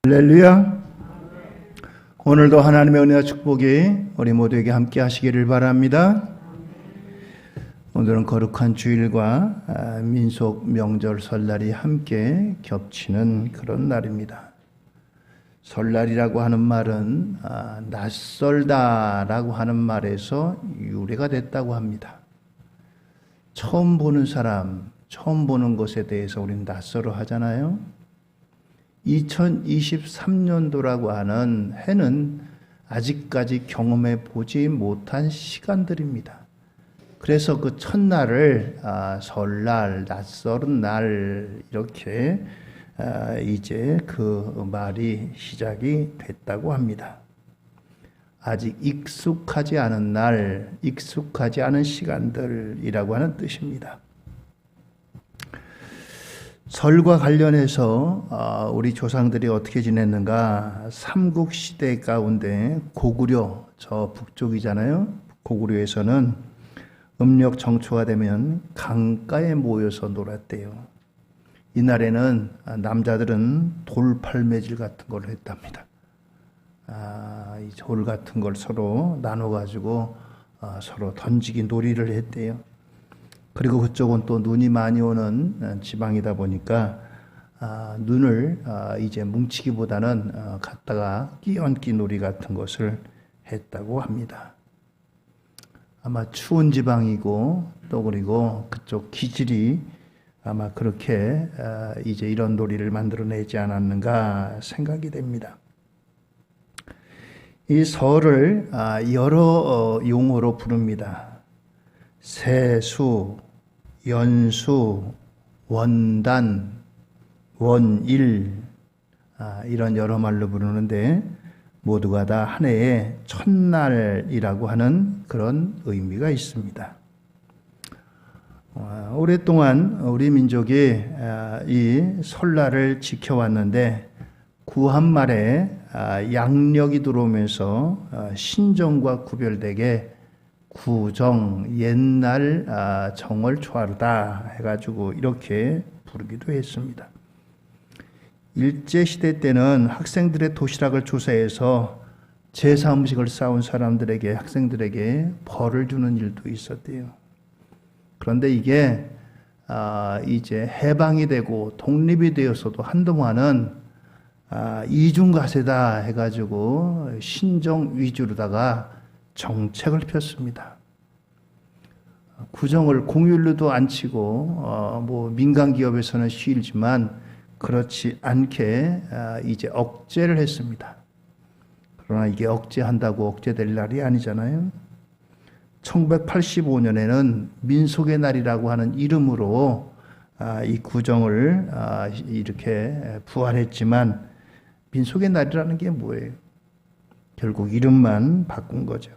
할렐루야. 오늘도 하나님의 은혜와 축복이 우리 모두에게 함께 하시기를 바랍니다. 오늘은 거룩한 주일과 민속 명절 설날이 함께 겹치는 그런 날입니다. 설날이라고 하는 말은 낯설다라고 하는 말에서 유래가 됐다고 합니다. 처음 보는 사람, 처음 보는 것에 대해서 우리는 낯설어 하잖아요. 2023년도라고 하는 해는 아직까지 경험해 보지 못한 시간들입니다. 그래서 그 첫날을 설날, 낯설은 날 이렇게 이제 그 말이 시작이 됐다고 합니다. 아직 익숙하지 않은 날, 익숙하지 않은 시간들이라고 하는 뜻입니다. 설과 관련해서 우리 조상들이 어떻게 지냈는가, 삼국시대 가운데 고구려, 저 북쪽이잖아요. 고구려에서는 음력 정초가 되면 강가에 모여서 놀았대요. 이날에는 남자들은 돌팔매질 같은 걸 했답니다. 이 돌 같은 걸 서로 나눠가지고 서로 던지기 놀이를 했대요. 그리고 그쪽은 또 눈이 많이 오는 지방이다 보니까 눈을 이제 뭉치기보다는 갖다가 끼얹기 놀이 같은 것을 했다고 합니다. 아마 추운 지방이고 또 그리고 그쪽 기질이 아마 그렇게 이제 이런 놀이를 만들어내지 않았는가 생각이 됩니다. 이 설을 여러 용어로 부릅니다. 세수, 연수, 원단, 원일 이런 여러 말로 부르는데 모두가 다 한 해의 첫날이라고 하는 그런 의미가 있습니다. 오랫동안 우리 민족이 이 설날을 지켜왔는데 구한말에 양력이 들어오면서 신정과 구별되게 구정, 옛날 정월 초하루다 해가지고 이렇게 부르기도 했습니다. 일제시대 때는 학생들의 도시락을 조사해서 제사 음식을 싸운 사람들에게, 학생들에게 벌을 주는 일도 있었대요. 그런데 이게 이제 해방이 되고 독립이 되어서도 한동안은 이중가세다 해가지고 신정 위주로다가 정책을 폈습니다. 구정을 공휴일로도 안 치고 뭐 민간 기업에서는 쉬일지만 그렇지 않게 이제 억제를 했습니다. 그러나 이게 억제한다고 억제될 날이 아니잖아요. 1985년에는 민속의 날이라고 하는 이름으로 이 구정을 이렇게 부활했지만 민속의 날이라는 게 뭐예요? 결국 이름만 바꾼 거죠.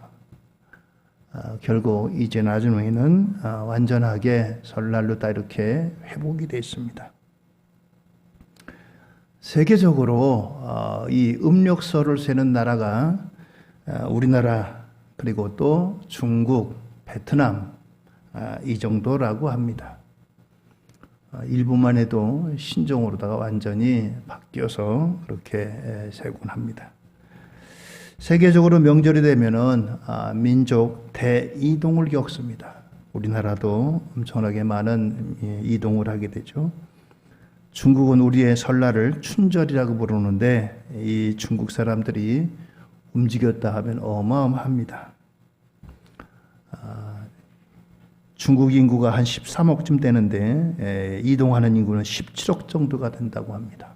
결국 이제 나중에는 완전하게 설날로 다 이렇게 회복이 됐습니다. 세계적으로 이 음력설을 세는 나라가 우리나라 그리고 또 중국, 베트남 이 정도라고 합니다. 일본만 해도 신종으로다가 완전히 바뀌어서 그렇게 세곤 합니다. 세계적으로 명절이 되면은 민족 대이동을 겪습니다. 우리나라도 엄청나게 많은 이동을 하게 되죠. 중국은 우리의 설날을 춘절이라고 부르는데 이 중국 사람들이 움직였다 하면 어마어마합니다. 중국 인구가 한 13억쯤 되는데 이동하는 인구는 17억 정도가 된다고 합니다.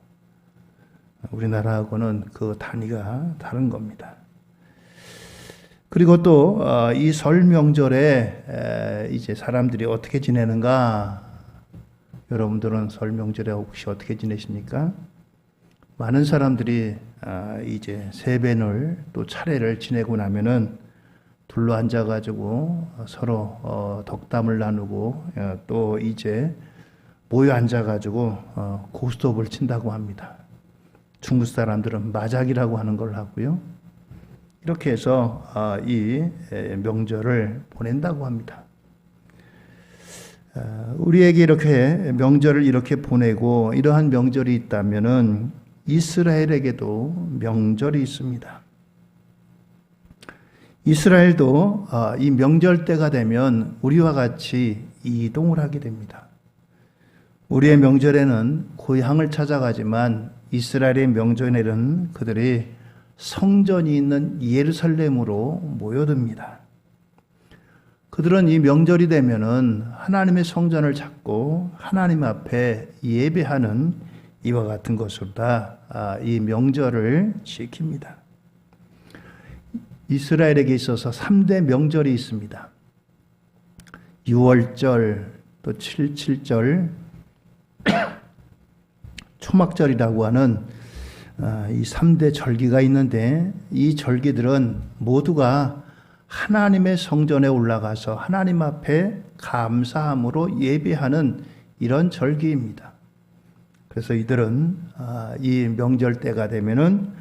우리나라하고는 그 단위가 다른 겁니다. 그리고 또 이 설 명절에 이제 사람들이 어떻게 지내는가? 여러분들은 설 명절에 혹시 어떻게 지내십니까? 많은 사람들이 이제 세배를 또 차례를 지내고 나면은 둘러 앉아가지고 서로 덕담을 나누고 또 이제 모여 앉아가지고 고스톱을 친다고 합니다. 중국 사람들은 마작이라고 하는 걸 하고요. 이렇게 해서 이 명절을 보낸다고 합니다. 우리에게 이렇게 명절을 이렇게 보내고 이러한 명절이 있다면은 이스라엘에게도 명절이 있습니다. 이스라엘도 이 명절 때가 되면 우리와 같이 이동을 하게 됩니다. 우리의 명절에는 고향을 찾아가지만 이스라엘의 명절에는 그들이 성전이 있는 예루살렘으로 모여듭니다. 그들은 이 명절이 되면은 하나님의 성전을 찾고 하나님 앞에 예배하는 이와 같은 것으로 다 이 명절을 지킵니다. 이스라엘에게 있어서 3대 명절이 있습니다. 6월절, 또 7.7절, 초막절이라고 하는 이 3대 절기가 있는데 이 절기들은 모두가 하나님의 성전에 올라가서 하나님 앞에 감사함으로 예배하는 이런 절기입니다. 그래서 이들은 이 명절 때가 되면은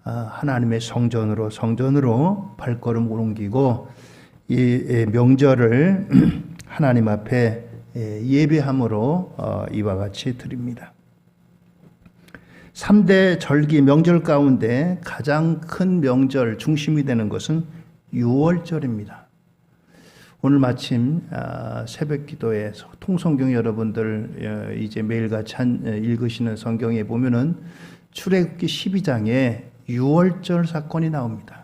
하나님의 성전으로 발걸음을 옮기고 이 명절을 하나님 앞에 예배함으로 이와 같이 드립니다. 3대 절기 명절 가운데 가장 큰 명절 중심이 되는 것은 6월절입니다. 오늘 마침 새벽 기도에 통성경 여러분들 이제 매일같이 읽으시는 성경에 보면은 출애굽기 12장에 6월절 사건이 나옵니다.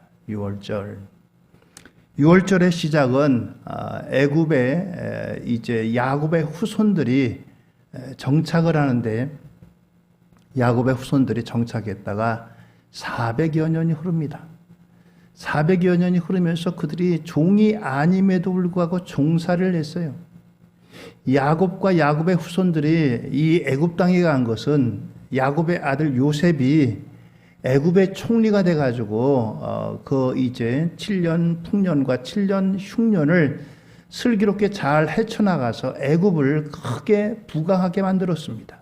6월절의 시작은 애굽에 이제 야곱의 후손들이 정착을 하는데 야곱의 후손들이 정착했다가 400여 년이 흐릅니다. 400여 년이 흐르면서 그들이 종이 아님에도 불구하고 종살이를 했어요. 야곱과 야곱의 후손들이 이 애굽 땅에 간 것은 야곱의 아들 요셉이 애굽의 총리가 돼가지고 그 이제 7년 풍년과 7년 흉년을 슬기롭게 잘 헤쳐나가서 애굽을 크게 부강하게 만들었습니다.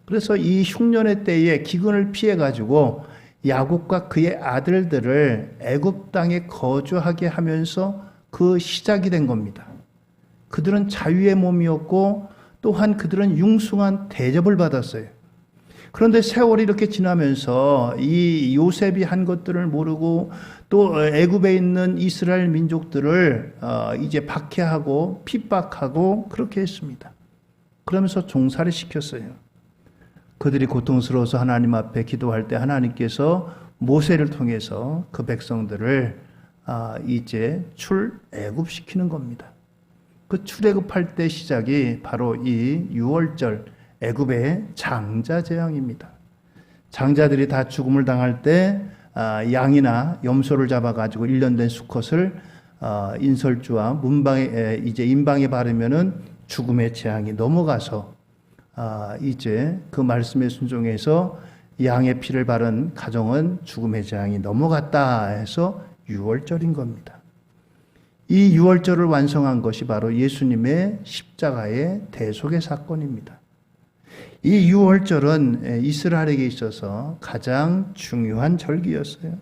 그래서 이 흉년의 때에 기근을 피해가지고 야곱과 그의 아들들을 애굽 땅에 거주하게 하면서 그 시작이 된 겁니다. 그들은 자유의 몸이었고 또한 그들은 융숭한 대접을 받았어요. 그런데 세월이 이렇게 지나면서 이 요셉이 한 것들을 모르고 또 애굽에 있는 이스라엘 민족들을 이제 박해하고 핍박하고 그렇게 했습니다. 그러면서 종살이 시켰어요. 그들이 고통스러워서 하나님 앞에 기도할 때 하나님께서 모세를 통해서 그 백성들을 이제 출애굽시키는 겁니다. 그 출애굽할 때 시작이 바로 이 6월절 애굽의 장자 재앙입니다. 장자들이 다 죽음을 당할 때 양이나 염소를 잡아가지고 1년 된 수컷을 인설주와 문방에 이제 인방에 바르면은 죽음의 재앙이 넘어가서 이제 그 말씀에 순종해서 양의 피를 바른 가정은 죽음의 재앙이 넘어갔다 해서 6월절인 겁니다. 이 6월절을 완성한 것이 바로 예수님의 십자가의 대속의 사건입니다. 이 6월절은 이스라엘에게 있어서 가장 중요한 절기였어요.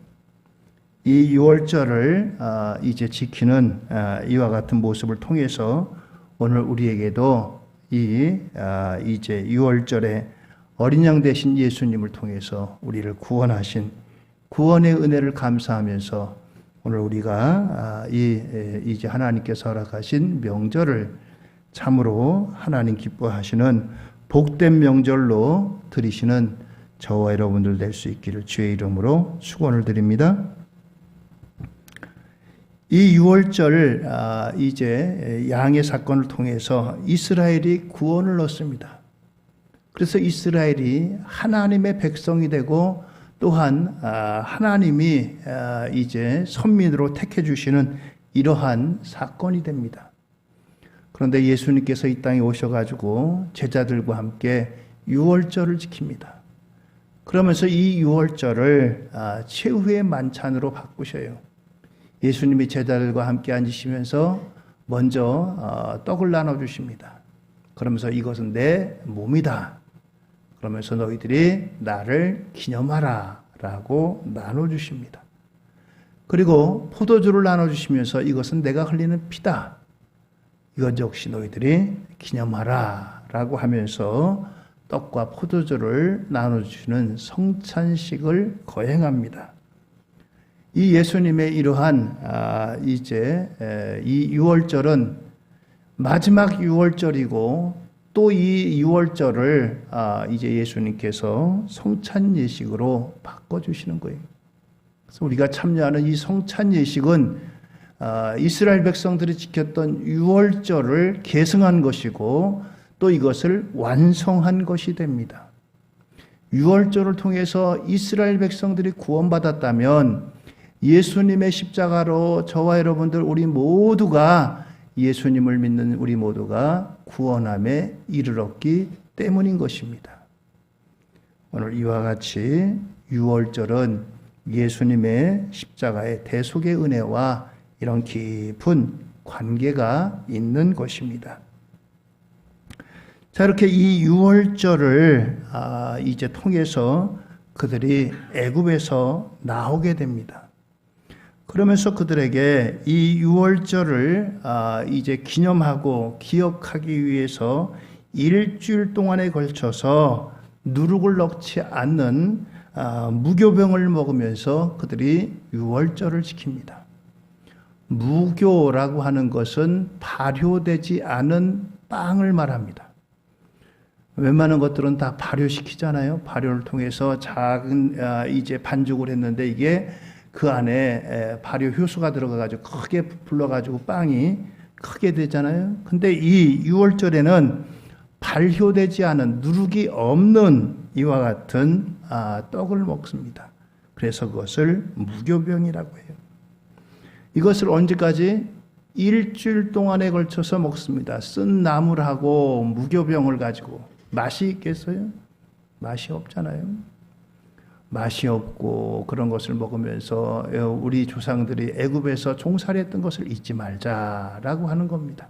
이 6월절을 이제 지키는 이와 같은 모습을 통해서 오늘 우리에게도 이제 6월절에 어린 양 되신 예수님을 통해서 우리를 구원하신 구원의 은혜를 감사하면서 오늘 우리가 이제 하나님께서 허락하신 명절을 참으로 하나님 기뻐하시는 복된 명절로 드리시는 저와 여러분들 될 수 있기를 주의 이름으로 축원을 드립니다. 이 6월절 이제 양의 사건을 통해서 이스라엘이 구원을 얻습니다. 그래서 이스라엘이 하나님의 백성이 되고 또한 하나님이 이제 선민으로 택해 주시는 이러한 사건이 됩니다. 그런데 예수님께서 이 땅에 오셔가지고 제자들과 함께 6월절을 지킵니다. 그러면서 이 6월절을 최후의 만찬으로 바꾸셔요. 예수님이 제자들과 함께 앉으시면서 먼저 떡을 나눠주십니다. 그러면서 이것은 내 몸이다. 그러면서 너희들이 나를 기념하라 라고 나눠주십니다. 그리고 포도주를 나눠주시면서 이것은 내가 흘리는 피다. 이것 역시 너희들이 기념하라 라고 하면서 떡과 포도주를 나눠주시는 성찬식을 거행합니다. 이 예수님의 이러한 이제 이 유월절은 마지막 유월절이고 또 이 유월절을 이제 예수님께서 성찬 예식으로 바꿔주시는 거예요. 그래서 우리가 참여하는 이 성찬 예식은 이스라엘 백성들이 지켰던 유월절을 계승한 것이고 또 이것을 완성한 것이 됩니다. 유월절을 통해서 이스라엘 백성들이 구원받았다면 예수님의 십자가로 저와 여러분들 우리 모두가 예수님을 믿는 우리 모두가 구원함에 이르렀기 때문인 것입니다. 오늘 이와 같이 유월절은 예수님의 십자가의 대속의 은혜와 이런 깊은 관계가 있는 것입니다. 자, 이렇게 이 유월절을 이제 통해서 그들이 애굽에서 나오게 됩니다. 그러면서 그들에게 이 유월절을 이제 기념하고 기억하기 위해서 일주일 동안에 걸쳐서 누룩을 넣지 않는 무교병을 먹으면서 그들이 유월절을 지킵니다. 무교라고 하는 것은 발효되지 않은 빵을 말합니다. 웬만한 것들은 다 발효시키잖아요. 발효를 통해서 작은 이제 반죽을 했는데 이게 그 안에 발효 효소가 들어가가지고 크게 불러가지고 빵이 크게 되잖아요. 근데 이 유월절에는 발효되지 않은 누룩이 없는 이와 같은 떡을 먹습니다. 그래서 그것을 무교병이라고 해요. 이것을 언제까지? 일주일 동안에 걸쳐서 먹습니다. 쓴 나물하고 무교병을 가지고 맛이 있겠어요? 맛이 없잖아요. 맛이 없고 그런 것을 먹으면서 우리 조상들이 애굽에서 종살이했던 것을 잊지 말자라고 하는 겁니다.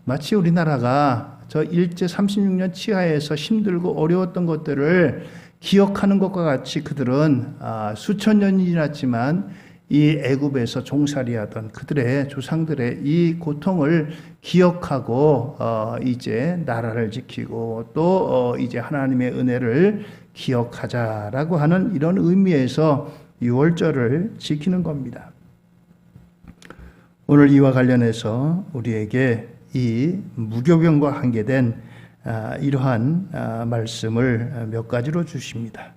마치 우리나라가 저 일제 36년 치하에서 힘들고 어려웠던 것들을 기억하는 것과 같이 그들은 수천 년이 지났지만 이 애굽에서 종살이하던 그들의 조상들의 이 고통을 기억하고 이제 나라를 지키고 또 이제 하나님의 은혜를 기억하자라고 하는 이런 의미에서 유월절을 지키는 겁니다. 오늘 이와 관련해서 우리에게 이 무교병과 관계된 이러한 말씀을 몇 가지로 주십니다.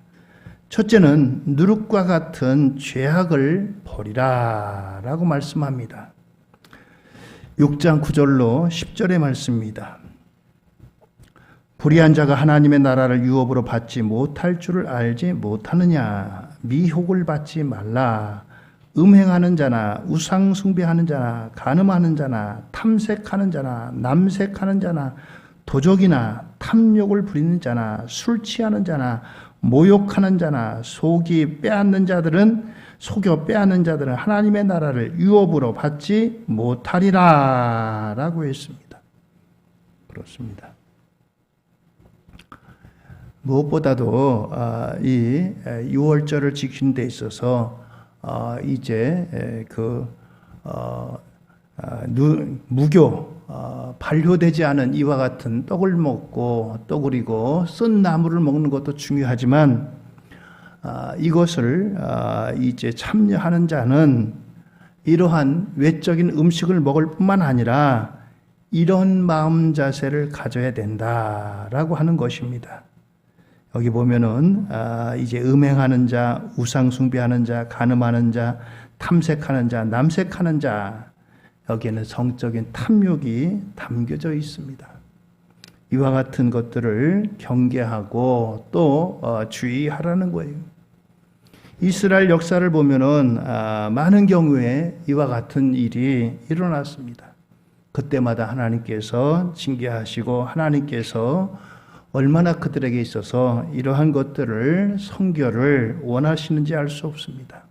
첫째는 누룩과 같은 죄악을 버리라 라고 말씀합니다. 6장 9절로 10절의 말씀입니다. 불의한 자가 하나님의 나라를 유업으로 받지 못할 줄을 알지 못하느냐. 미혹을 받지 말라. 음행하는 자나 우상 숭배하는 자나 간음하는 자나 탐색하는 자나 남색하는 자나 도적이나 탐욕을 부리는 자나 술 취하는 자나 모욕하는 자나 속여 빼앗는 자들은 하나님의 나라를 유업으로 받지 못하리라 라고 했습니다. 그렇습니다. 무엇보다도 이 유월절을 지키는 데 있어서 이제 무교 발효되지 않은 이와 같은 떡을 먹고 또 그리고 쓴 나물을 먹는 것도 중요하지만 이것을 이제 참여하는 자는 이러한 외적인 음식을 먹을 뿐만 아니라 이런 마음 자세를 가져야 된다라고 하는 것입니다. 여기 보면은 이제 음행하는 자, 우상 숭배하는 자, 간음하는 자, 탐색하는 자, 남색하는 자, 여기에는 성적인 탐욕이 담겨져 있습니다. 이와 같은 것들을 경계하고 또 주의하라는 거예요. 이스라엘 역사를 보면은 많은 경우에 이와 같은 일이 일어났습니다. 그때마다 하나님께서 징계하시고 하나님께서 얼마나 그들에게 있어서 이러한 것들을 성결을 원하시는지 알 수 없습니다.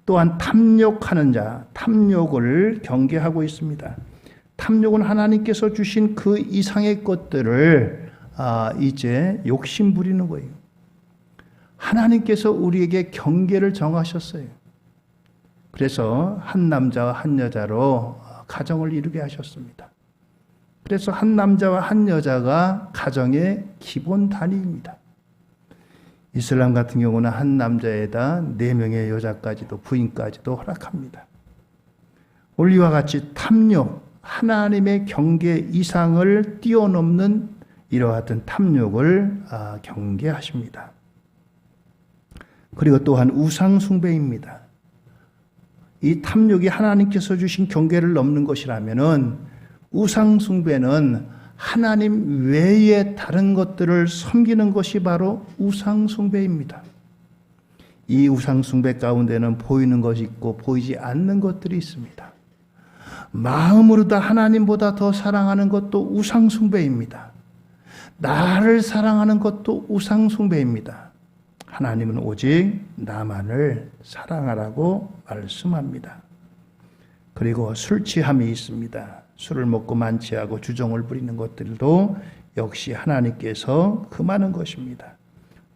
또한 탐욕하는 자, 탐욕을 경계하고 있습니다. 탐욕은 하나님께서 주신 그 이상의 것들을 이제 욕심 부리는 거예요. 하나님께서 우리에게 경계를 정하셨어요. 그래서 한 남자와 한 여자로 가정을 이루게 하셨습니다. 그래서 한 남자와 한 여자가 가정의 기본 단위입니다. 이슬람 같은 경우는 한 남자에다 4명의 여자까지도 부인까지도 허락합니다. 원리와 같이 탐욕, 하나님의 경계 이상을 뛰어넘는 이러한 탐욕을 경계하십니다. 그리고 또한 우상 숭배입니다. 이 탐욕이 하나님께서 주신 경계를 넘는 것이라면은 우상 숭배는 하나님 외에 다른 것들을 섬기는 것이 바로 우상 숭배입니다. 이 우상 숭배 가운데는 보이는 것이 있고 보이지 않는 것들이 있습니다. 마음으로 다 하나님보다 더 사랑하는 것도 우상 숭배입니다. 나를 사랑하는 것도 우상 숭배입니다. 하나님은 오직 나만을 사랑하라고 말씀합니다. 그리고 술 취함이 있습니다. 술을 먹고 만취하고 주정을 부리는 것들도 역시 하나님께서 금하는 것입니다.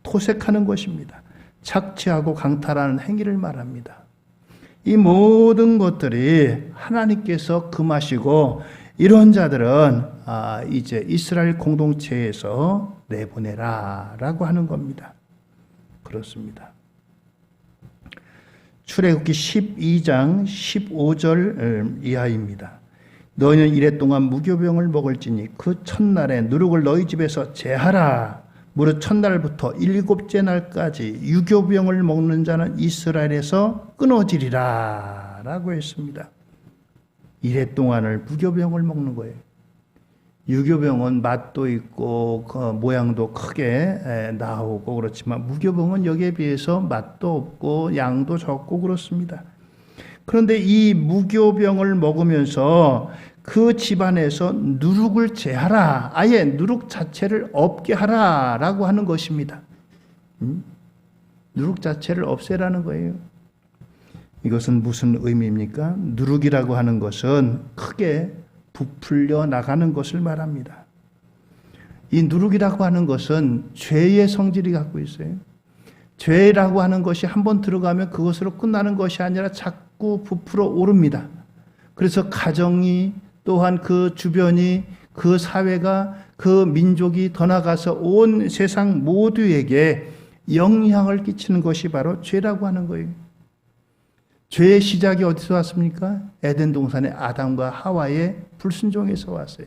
토색하는 것입니다. 착취하고 강탈하는 행위를 말합니다. 이 모든 것들이 하나님께서 금하시고 이런 자들은 이제 이스라엘 공동체에서 내보내라 라고 하는 겁니다. 그렇습니다. 출애굽기 12장 15절 이하입니다. 너희는 이래 동안 무교병을 먹을지니 그 첫날에 누룩을 너희 집에서 제하라. 무릇 첫날부터 7째 날까지 유교병을 먹는 자는 이스라엘에서 끊어지리라 라고 했습니다. 이래 동안을 무교병을 먹는 거예요. 유교병은 맛도 있고 그 모양도 크게 나오고 그렇지만 무교병은 여기에 비해서 맛도 없고 양도 적고 그렇습니다. 그런데 이 무교병을 먹으면서 그 집안에서 누룩을 제하라. 아예 누룩 자체를 없게 하라라고 하는 것입니다. 누룩 자체를 없애라는 거예요. 이것은 무슨 의미입니까? 누룩이라고 하는 것은 크게 부풀려 나가는 것을 말합니다. 이 누룩이라고 하는 것은 죄의 성질이 갖고 있어요. 죄라고 하는 것이 한번 들어가면 그것으로 끝나는 것이 아니라 자꾸 부풀어 오릅니다. 그래서 가정이 또한 그 주변이 그 사회가 그 민족이 더 나아가서 온 세상 모두에게 영향을 끼치는 것이 바로 죄라고 하는 거예요. 죄의 시작이 어디서 왔습니까? 에덴 동산의 아담과 하와의 불순종에서 왔어요.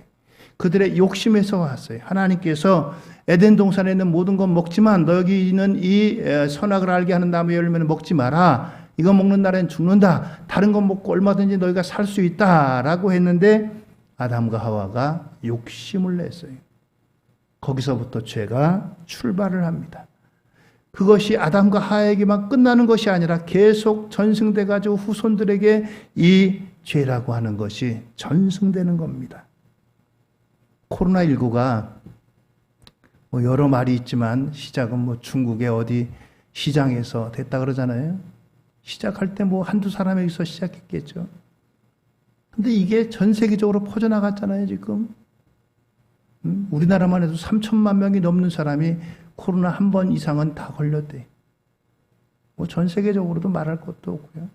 그들의 욕심에서 왔어요. 하나님께서 에덴 동산에 있는 모든 건 먹지만 너 여기 있는 이 선악을 알게 하는 나무의 열매는 먹지 마라. 이거 먹는 날엔 죽는다. 다른 건 먹고 얼마든지 너희가 살 수 있다라고 했는데 아담과 하와가 욕심을 냈어요. 거기서부터 죄가 출발을 합니다. 그것이 아담과 하와에게만 끝나는 것이 아니라 계속 전승돼 가지고 후손들에게 이 죄라고 하는 것이 전승되는 겁니다. 코로나19가 여러 말이 있지만 시작은 중국의 어디 시장에서 됐다 그러잖아요. 시작할 때 한두 사람에게서 시작했겠죠. 근데 이게 전 세계적으로 퍼져나갔잖아요, 지금. 우리나라만 해도 3천만 명이 넘는 사람이 코로나 한 번 이상은 다 걸렸대. 전 세계적으로도 말할 것도 없고요.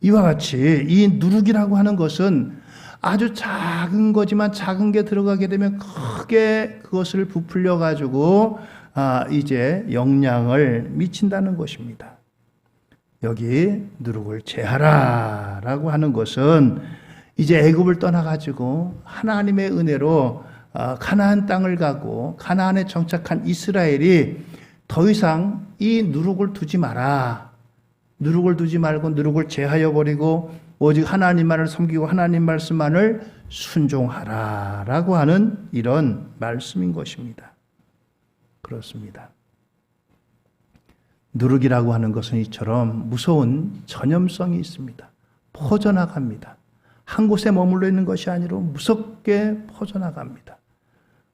이와 같이 이 누룩이라고 하는 것은 아주 작은 거지만 작은 게 들어가게 되면 크게 그것을 부풀려 가지고 이제 영향을 미친다는 것입니다. 여기 누룩을 제하라라고 하는 것은 이제 애굽을 떠나 가지고 하나님의 은혜로 가나안 땅을 가고 가나안에 정착한 이스라엘이 더 이상 이 누룩을 두지 마라. 누룩을 두지 말고 누룩을 제하여 버리고 오직 하나님만을 섬기고 하나님 말씀만을 순종하라라고 하는 이런 말씀인 것입니다. 그렇습니다. 누룩이라고 하는 것은 이처럼 무서운 전염성이 있습니다. 퍼져나갑니다. 한 곳에 머물러 있는 것이 아니라 무섭게 퍼져나갑니다.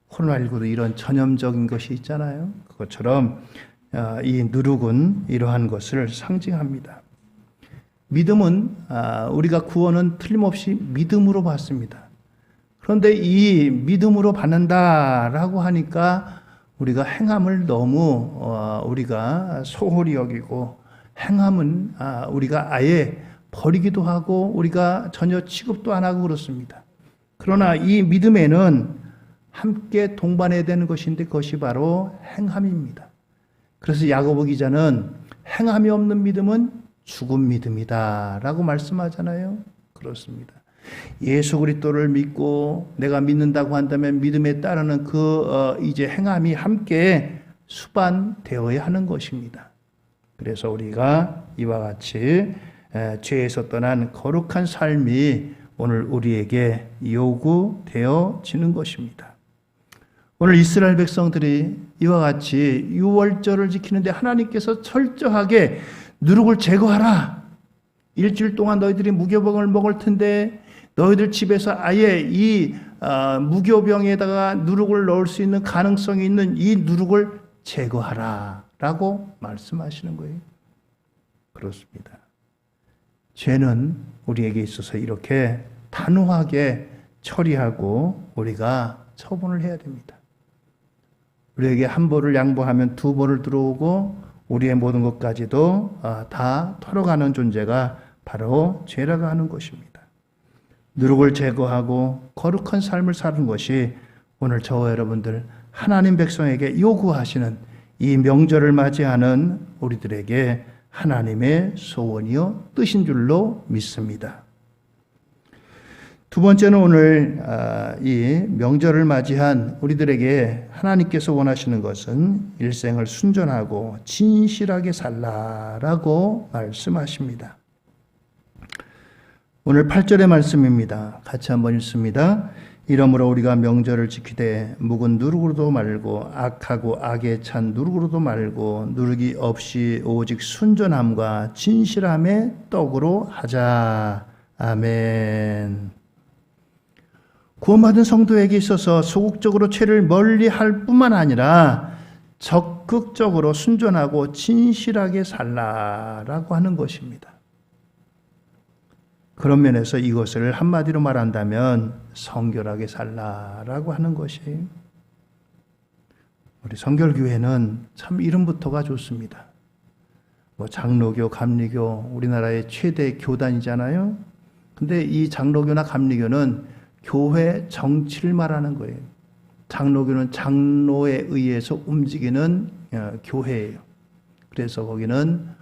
코로나19도 이런 전염적인 것이 있잖아요. 그것처럼 이 누룩은 이러한 것을 상징합니다. 믿음은 우리가 구원은 틀림없이 믿음으로 받습니다. 그런데 이 믿음으로 받는다라고 하니까 우리가 행함을 너무 우리가 소홀히 여기고 행함은 우리가 아예 버리기도 하고 우리가 전혀 취급도 안 하고 그렇습니다. 그러나 이 믿음에는 함께 동반해야 되는 것인데 그것이 바로 행함입니다. 그래서 야고보 기자는 행함이 없는 믿음은 죽은 믿음이다 라고 말씀하잖아요. 그렇습니다. 예수 그리스도를 믿고 내가 믿는다고 한다면 믿음에 따르는 이제 행함이 함께 수반되어야 하는 것입니다. 그래서 우리가 이와 같이 죄에서 떠난 거룩한 삶이 오늘 우리에게 요구되어지는 것입니다. 오늘 이스라엘 백성들이 이와 같이 유월절을 지키는데 하나님께서 철저하게 누룩을 제거하라. 일주일 동안 너희들이 무교병을 먹을 텐데 너희들 집에서 아예 이 무교병에다가 누룩을 넣을 수 있는 가능성이 있는 이 누룩을 제거하라 라고 말씀하시는 거예요. 그렇습니다. 죄는 우리에게 있어서 이렇게 단호하게 처리하고 우리가 처분을 해야 됩니다. 우리에게 한 벌을 양보하면 두 벌을 들어오고 우리의 모든 것까지도 다 털어가는 존재가 바로 죄라고 하는 것입니다. 누룩을 제거하고 거룩한 삶을 사는 것이 오늘 저와 여러분들 하나님 백성에게 요구하시는 이 명절을 맞이하는 우리들에게 하나님의 소원이요 뜻인 줄로 믿습니다. 두 번째는 오늘 이 명절을 맞이한 우리들에게 하나님께서 원하시는 것은 일생을 순전하고 진실하게 살라라고 말씀하십니다. 오늘 8절의 말씀입니다. 같이 한번 읽습니다. 이러므로 우리가 명절을 지키되 묵은 누룩으로도 말고 악하고 악에 찬 누룩으로도 말고 누룩이 없이 오직 순전함과 진실함의 떡으로 하자. 아멘. 구원받은 성도에게 있어서 소극적으로 죄를 멀리할 뿐만 아니라 적극적으로 순전하고 진실하게 살라라고 하는 것입니다. 그런 면에서 이것을 한마디로 말한다면 성결하게 살라라고 하는 것이 우리 성결교회는 참 이름부터가 좋습니다. 장로교, 감리교 우리나라의 최대 교단이잖아요. 근데 이 장로교나 감리교는 교회 정치를 말하는 거예요. 장로교는 장로에 의해서 움직이는 교회예요. 그래서 거기는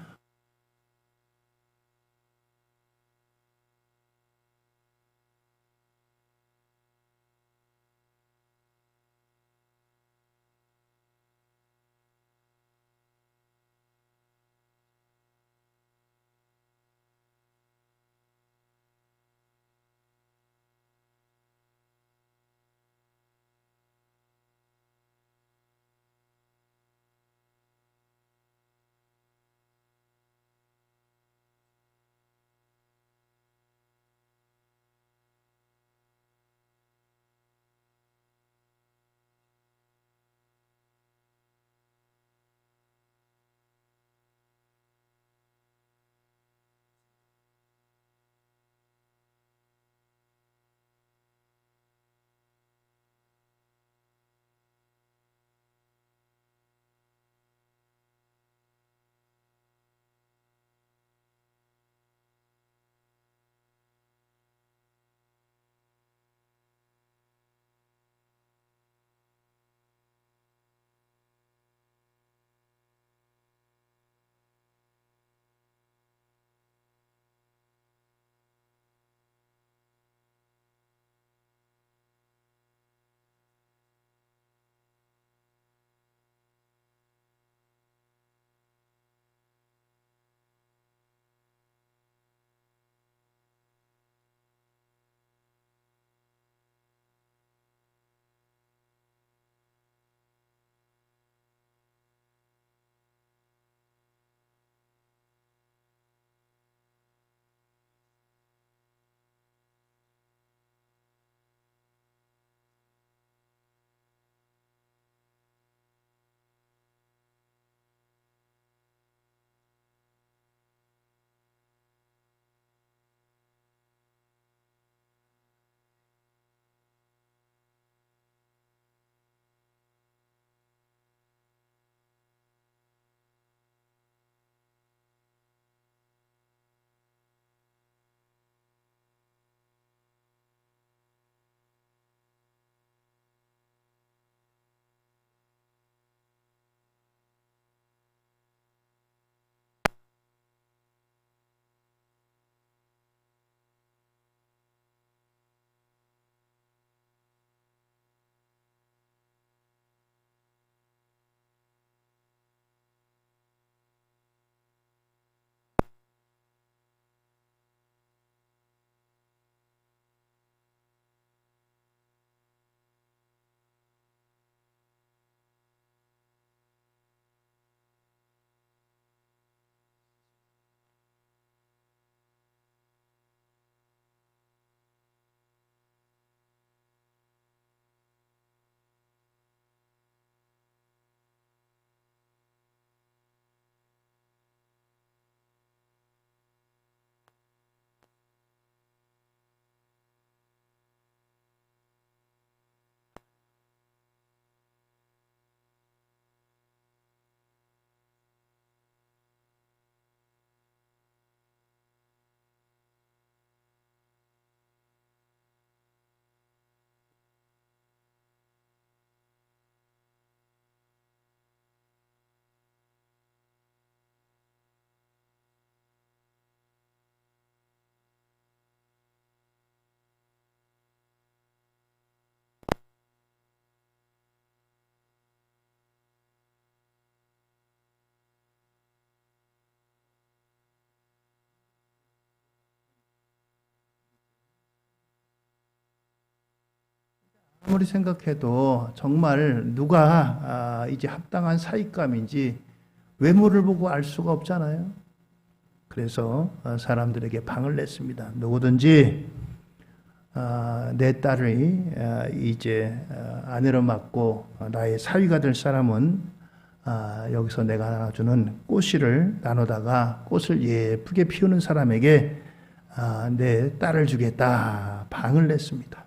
아무리 생각해도 정말 누가 이제 합당한 사익감인지 외모를 보고 알 수가 없잖아요. 그래서 사람들에게 방을 냈습니다. 누구든지 내 딸이 이제 아내로 맡고 나의 사위가 될 사람은 여기서 내가 나눠주는 꽃씨를 나누다가 꽃을 예쁘게 피우는 사람에게 내 딸을 주겠다. 방을 냈습니다.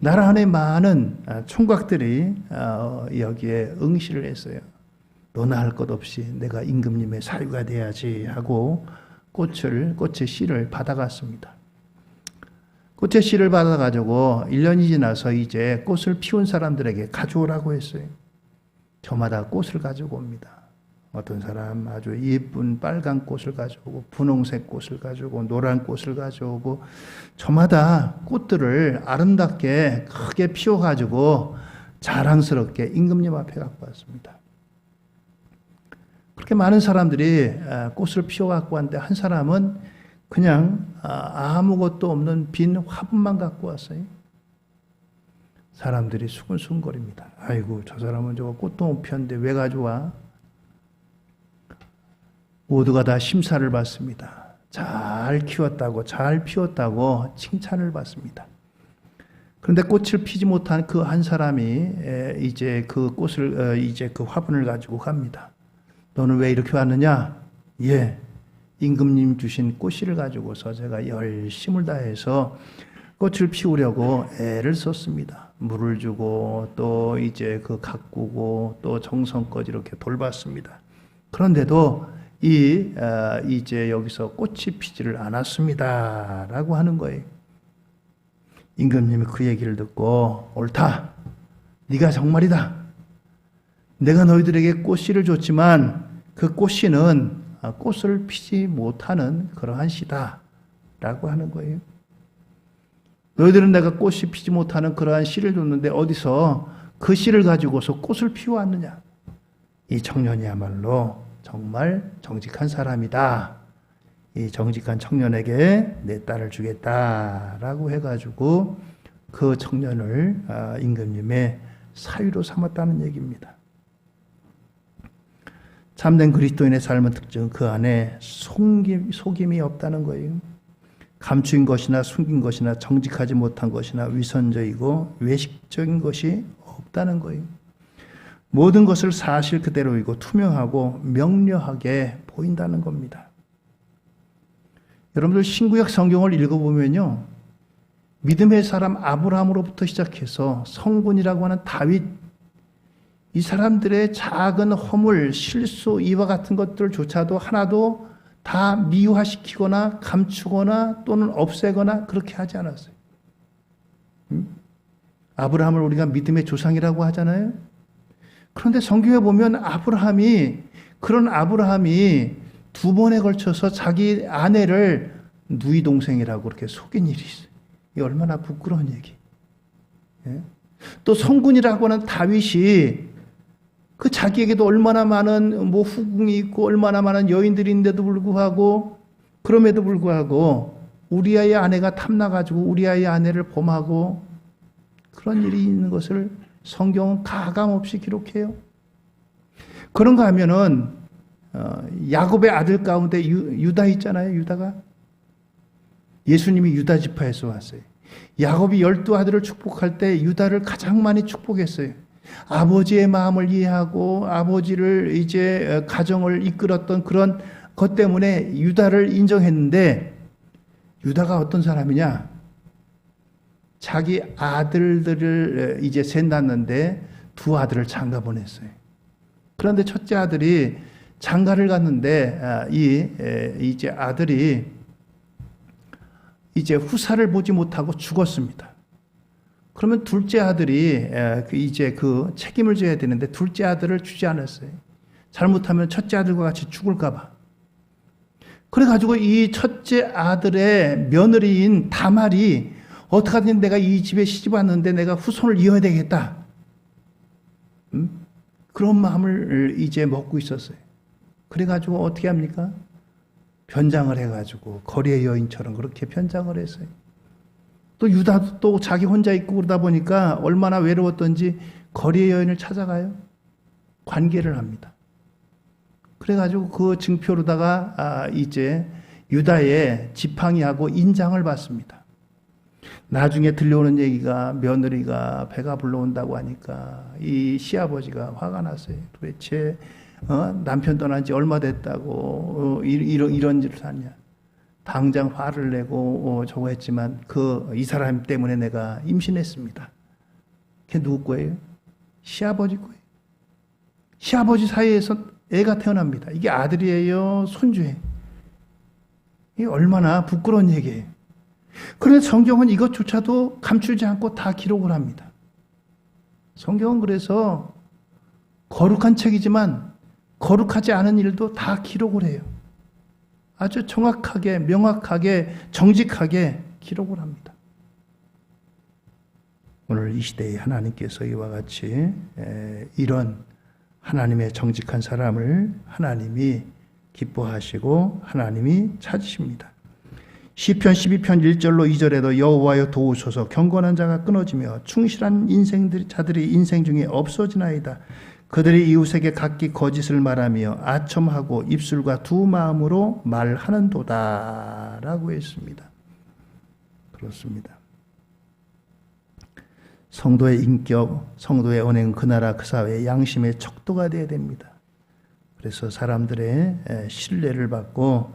나라 안에 많은 총각들이 여기에 응시를 했어요. 너나 할 것 없이 내가 임금님의 사위가 돼야지 하고 꽃의 씨를 받아갔습니다. 꽃의 씨를 받아가지고 1년이 지나서 이제 꽃을 피운 사람들에게 가져오라고 했어요. 저마다 꽃을 가지고 옵니다. 어떤 사람 아주 예쁜 빨간 꽃을 가져오고 분홍색 꽃을 가져오고 노란 꽃을 가져오고 저마다 꽃들을 아름답게 크게 피워가지고 자랑스럽게 임금님 앞에 갖고 왔습니다. 그렇게 많은 사람들이 꽃을 피워갖고 왔는데 한 사람은 그냥 아무것도 없는 빈 화분만 갖고 왔어요. 사람들이 수근수근거립니다. 아이고 저 사람은 저거 꽃도 못 피웠는데 왜 가져와? 모두가 다 심사를 받습니다. 잘 키웠다고 잘 피웠다고 칭찬을 받습니다. 그런데 꽃을 피지 못한 그 한 사람이 이제 그 꽃을 이제 그 화분을 가지고 갑니다. 너는 왜 이렇게 왔느냐? 예, 임금님 주신 꽃씨를 가지고서 제가 열심을 다해서 꽃을 피우려고 애를 썼습니다. 물을 주고 또 이제 그 가꾸고 또 정성껏 이렇게 돌봤습니다. 그런데도 이제 여기서 꽃이 피지를 않았습니다라고 하는 거예요. 임금님이 그 얘기를 듣고 옳다. 네가 정말이다. 내가 너희들에게 꽃씨를 줬지만 그 꽃씨는 꽃을 피지 못하는 그러한 씨다 라고 하는 거예요. 너희들은 내가 꽃이 피지 못하는 그러한 씨를 줬는데 어디서 그 씨를 가지고서 꽃을 피워왔느냐. 이 청년이야말로 정말 정직한 사람이다. 이 정직한 청년에게 내 딸을 주겠다라고 해가지고 그 청년을 임금님의 사위로 삼았다는 얘기입니다. 참된 그리스도인의 삶의 특징은 그 안에 속임이 없다는 거예요. 감추인 것이나 숨긴 것이나 정직하지 못한 것이나 위선적이고 외식적인 것이 없다는 거예요. 모든 것을 사실 그대로이고 투명하고 명료하게 보인다는 겁니다. 여러분들 신구약 성경을 읽어보면요. 믿음의 사람 아브라함으로부터 시작해서 성군이라고 하는 다윗, 이 사람들의 작은 허물, 실수, 이와 같은 것들조차도 하나도 다 미화시키거나 감추거나 또는 없애거나 그렇게 하지 않았어요. 아브라함을 우리가 믿음의 조상이라고 하잖아요. 그런데 성경에 보면 그런 아브라함이 두 번에 걸쳐서 자기 아내를 누이 동생이라고 그렇게 속인 일이 있어요. 이게 얼마나 부끄러운 얘기. 예? 또 성군이라고 하는 다윗이 그 자기에게도 얼마나 많은 후궁이 있고 얼마나 많은 여인들이 있는데도 불구하고 그럼에도 불구하고 우리아의 아내가 탐나가지고 우리아의 아내를 범하고 그런 일이 있는 것을 성경은 가감없이 기록해요. 그런가 하면은 야곱의 아들 가운데 유다 있잖아요. 유다가 예수님이 유다 지파에서 왔어요. 야곱이 12아들을 축복할 때 유다를 가장 많이 축복했어요. 아버지의 마음을 이해하고 아버지를 이제 가정을 이끌었던 그런 것 때문에 유다를 인정했는데 유다가 어떤 사람이냐? 자기 아들들을 이제 셋 낳았는데 두 아들을 장가 보냈어요. 그런데 첫째 아들이 장가를 갔는데 이제 아들이 이제 후사를 보지 못하고 죽었습니다. 그러면 둘째 아들이 이제 그 책임을 져야 되는데 둘째 아들을 주지 않았어요. 잘못하면 첫째 아들과 같이 죽을까 봐. 그래가지고 이 첫째 아들의 며느리인 다말이 어떡하든 내가 이 집에 시집 왔는데 내가 후손을 이어야 되겠다. 그런 마음을 이제 먹고 있었어요. 그래가지고 어떻게 합니까? 변장을 해가지고 거리의 여인처럼 그렇게 변장을 했어요. 또 유다도 또 자기 혼자 있고 그러다 보니까 얼마나 외로웠던지 거리의 여인을 찾아가요. 관계를 합니다. 그래가지고 그 증표로다가 이제 유다의 지팡이하고 인장을 받습니다. 나중에 들려오는 얘기가 며느리가 배가 불러온다고 하니까 이 시아버지가 화가 났어요. 도대체 남편 떠난 지 얼마 됐다고 이런 일을 하냐. 당장 화를 내고 저거 했지만 이 사람 때문에 내가 임신했습니다. 그게 누구 거예요? 시아버지 거예요. 시아버지 사이에서 애가 태어납니다. 이게 아들이에요? 손주예요? 이게 얼마나 부끄러운 얘기예요. 그런데 성경은 이것조차도 감추지 않고 다 기록을 합니다. 성경은 그래서 거룩한 책이지만 거룩하지 않은 일도 다 기록을 해요. 아주 정확하게, 명확하게, 정직하게 기록을 합니다. 오늘 이 시대에 하나님께서 이와 같이 이런 하나님의 정직한 사람을 하나님이 기뻐하시고 하나님이 찾으십니다. 시편 12편 1절로 2절에도 여호와여 도우소서 경건한 자가 끊어지며 충실한 자들이 인생 중에 없어지나이다. 그들이 이웃에게 각기 거짓을 말하며 아첨하고 입술과 두 마음으로 말하는도다 라고 했습니다. 그렇습니다. 성도의 인격, 성도의 언행은 그 나라 그 사회의 양심의 척도가 되어야 됩니다. 그래서 사람들의 신뢰를 받고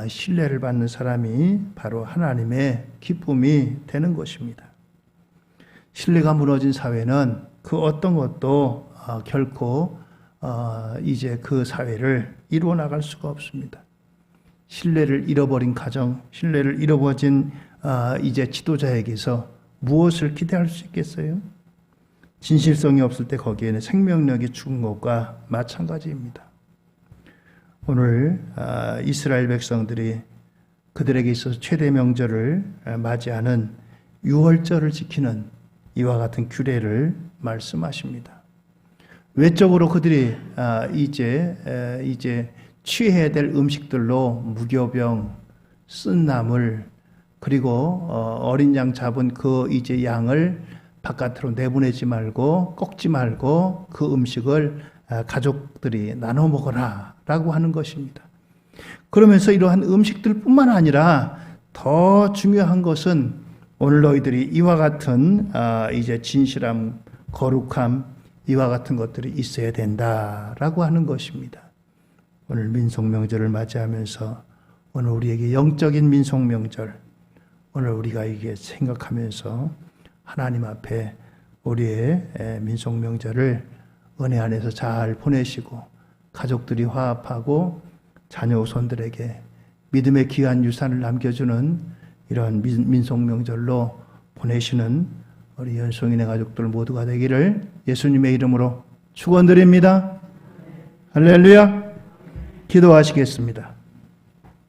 신뢰를 받는 사람이 바로 하나님의 기쁨이 되는 것입니다. 신뢰가 무너진 사회는 그 어떤 것도 결코 이제 그 사회를 이루어 나갈 수가 없습니다. 신뢰를 잃어버린 가정, 신뢰를 잃어버린 이제 지도자에게서 무엇을 기대할 수 있겠어요? 진실성이 없을 때 거기에는 생명력이 죽은 것과 마찬가지입니다. 오늘 이스라엘 백성들이 그들에게 있어서 최대 명절을 맞이하는 유월절을 지키는 이와 같은 규례를 말씀하십니다. 외적으로 그들이 이제 취해야 될 음식들로 무교병, 쓴 나물, 그리고 어린 양 잡은 그 이제 양을 바깥으로 내보내지 말고 꺾지 말고 그 음식을 가족들이 나눠 먹어라 라고 하는 것입니다. 그러면서 이러한 음식들뿐만 아니라 더 중요한 것은 오늘 너희들이 이와 같은 이제 진실함, 거룩함, 이와 같은 것들이 있어야 된다라고 하는 것입니다. 오늘 민속명절을 맞이하면서 오늘 우리에게 영적인 민속명절, 오늘 우리가 이게 생각하면서 하나님 앞에 우리의 민속명절을 은혜 안에서 잘 보내시고 가족들이 화합하고 자녀 후손들에게 믿음의 귀한 유산을 남겨주는 이런 민속명절로 보내시는 우리 연송인의 가족들 모두가 되기를 예수님의 이름으로 축원드립니다. 할렐루야. 기도하시겠습니다.